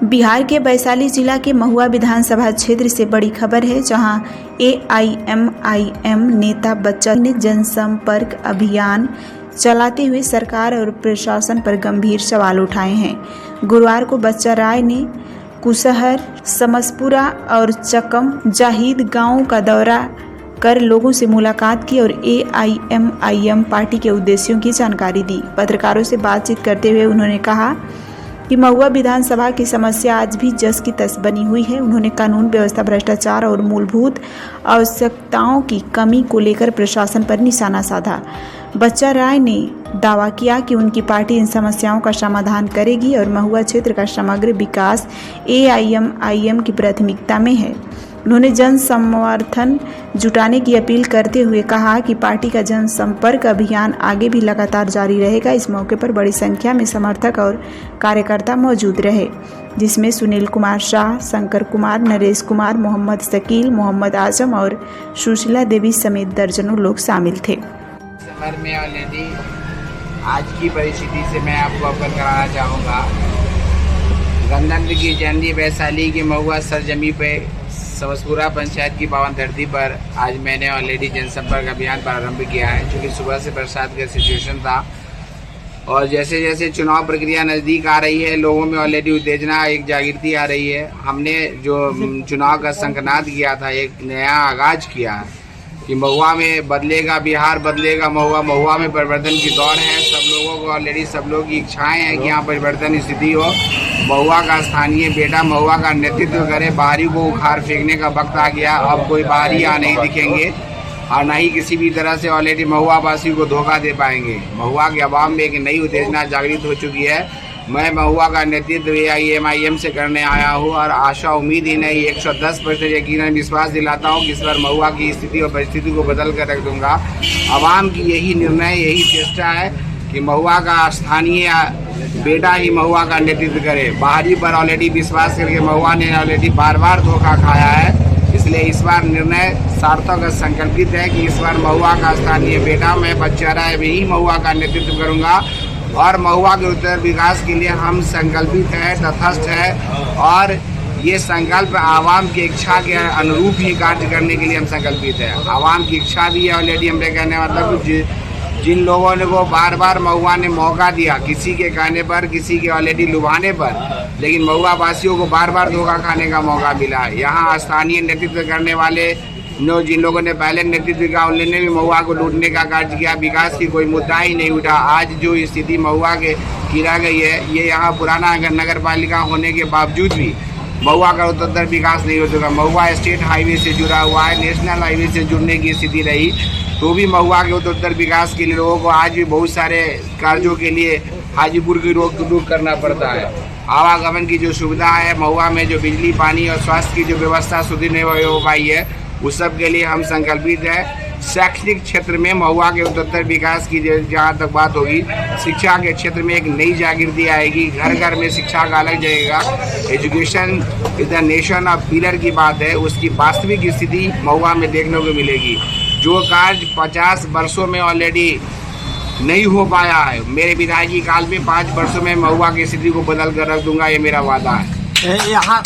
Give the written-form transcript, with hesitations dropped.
बिहार के वैशाली जिला के महुआ विधानसभा क्षेत्र से बड़ी खबर है, जहां एआईएमआईएम नेता बच्चा ने जनसंपर्क अभियान चलाते हुए सरकार और प्रशासन पर गंभीर सवाल उठाए हैं। गुरुवार को बच्चा राय ने कुशहर, समसपुरा और चकम जाहिद गांव का दौरा कर लोगों से मुलाकात की और एआईएमआईएम पार्टी के उद्देश्यों की जानकारी दी। पत्रकारों से बातचीत करते हुए उन्होंने कहा कि महुआ विधानसभा की समस्या आज भी जस की तस बनी हुई है। उन्होंने कानून व्यवस्था, भ्रष्टाचार और मूलभूत आवश्यकताओं की कमी को लेकर प्रशासन पर निशाना साधा। बच्चा राय ने दावा किया कि उनकी पार्टी इन समस्याओं का समाधान करेगी और महुआ क्षेत्र का समग्र विकास एआईएमआईएम की प्राथमिकता में है। उन्होंने जन समर्थन जुटाने की अपील करते हुए कहा कि पार्टी का जनसंपर्क अभियान आगे भी लगातार जारी रहेगा। इस मौके पर बड़ी संख्या में समर्थक और कार्यकर्ता मौजूद रहे, जिसमें सुनील कुमार शाह, शंकर कुमार, नरेश कुमार, मोहम्मद शकील, मोहम्मद आजम और सुशीला देवी समेत दर्जनों लोग शामिल थे। शहर में ऑलरेडी आज की परिस्थिति से मैं आपको अवगत कराना चाहूँगा। गणतंत्र की जयंती वैशाली की महुआ सरजमी पे समसपुरा पंचायत की पावन धरती पर आज मैंने ऑलरेडी जनसंपर्क अभियान प्रारंभ किया है, क्योंकि सुबह से बरसात का सिचुएशन था और जैसे जैसे चुनाव प्रक्रिया नज़दीक आ रही है, लोगों में ऑलरेडी उत्तेजना, एक जागृति आ रही है। हमने जो चुनाव का संकनाद किया था, एक नया आगाज किया है कि महुआ में बदलेगा बिहार, बदलेगा महुआ, महुआ में परिवर्तन की दौड़ है। सब लोगों को ऑलरेडी, सब लोग की इच्छाएं हैं कि यहाँ परिवर्तन स्थिति हो, महुआ का स्थानीय बेटा महुआ का नेतृत्व करे। बाहरी को उखाड़ फेंकने का वक्त आ गया। अब कोई बाहरी यहाँ नहीं दिखेंगे और न ही किसी भी तरह से ऑलरेडी महुआ वासी को धोखा दे पाएंगे। महुआ के आवाम में एक नई उत्तेजना जागृत हो चुकी है। मैं महुआ का नेतृत्व एआईएमआईएम से करने आया हूँ और आशा, उम्मीद ही नहीं, 110% यकीनन विश्वास दिलाता हूँ कि इस बार महुआ की स्थिति और परिस्थिति को बदल कर रख दूंगा। आवाम की यही निर्णय, यही चेष्टा है कि महुआ का स्थानीय बेटा ही महुआ का नेतृत्व करे। बाहरी पर ऑलरेडी विश्वास करके महुआ ने ऑलरेडी बार बार धोखा खाया है। इसलिए इस बार निर्णय सार्थक और संकल्पित है कि इस बार महुआ का स्थानीय बेटा, मैं बच्चा राय भी ही महुआ का नेतृत्व करूँगा और महुआ के उत्तर विकास के लिए हम संकल्पित हैं, तटस्थ है और ये संकल्प आवाम की इच्छा के अनुरूप ही कार्य करने के लिए हम संकल्पित हैं। आवाम की इच्छा भी है ऑलरेडी। हमने कहने मतलब जिन लोगों ने को बार बार महुआ ने मौका दिया, किसी के कहने पर, किसी के ऑलरेडी लुभाने पर, लेकिन महुआ वासियों को बार बार धोखा खाने का मौका मिला। यहाँ स्थानीय नेतृत्व करने वाले जिन लोगों ने पहले नेतृत्व किया, उन्होंने भी महुआ को लूटने का कार्य किया। विकास की कोई मुद्दा ही नहीं उठा। आज जो स्थिति महुआ के की रह गई है, ये यहाँ पुराना नगर पालिका होने के बावजूद भी महुआ का उत्तर विकास नहीं हो चुका। महुआ स्टेट हाईवे से जुड़ा हुआ है, नेशनल हाईवे से जुड़ने की स्थिति रही तो भी महुआ के उत्तर विकास के लिए लोगों को आज भी बहुत सारे कार्यों के लिए हाजीपुर की रोक करना पड़ता है। आवागमन की जो सुविधा है, महुआ में जो बिजली, पानी और स्वास्थ्य की जो व्यवस्था सुदृढ़ नहीं हो पाई है, उस सब के लिए हम संकल्पित हैं। शैक्षणिक क्षेत्र में महुआ के उत्तर विकास की जहाँ तक बात होगी, शिक्षा के क्षेत्र में एक नई जागृति आएगी। घर घर में शिक्षा का अलग जाएगा। Education is the nation of pillar की बात है, उसकी वास्तविक स्थिति महुआ में देखने को मिलेगी। जो कार्य 50 वर्षों में ऑलरेडी नहीं हो पाया है, मेरे विधायकी काल में 5 वर्षों में महुआ की स्थिति को बदल कर रख दूंगा, ये मेरा वादा है। यहाँ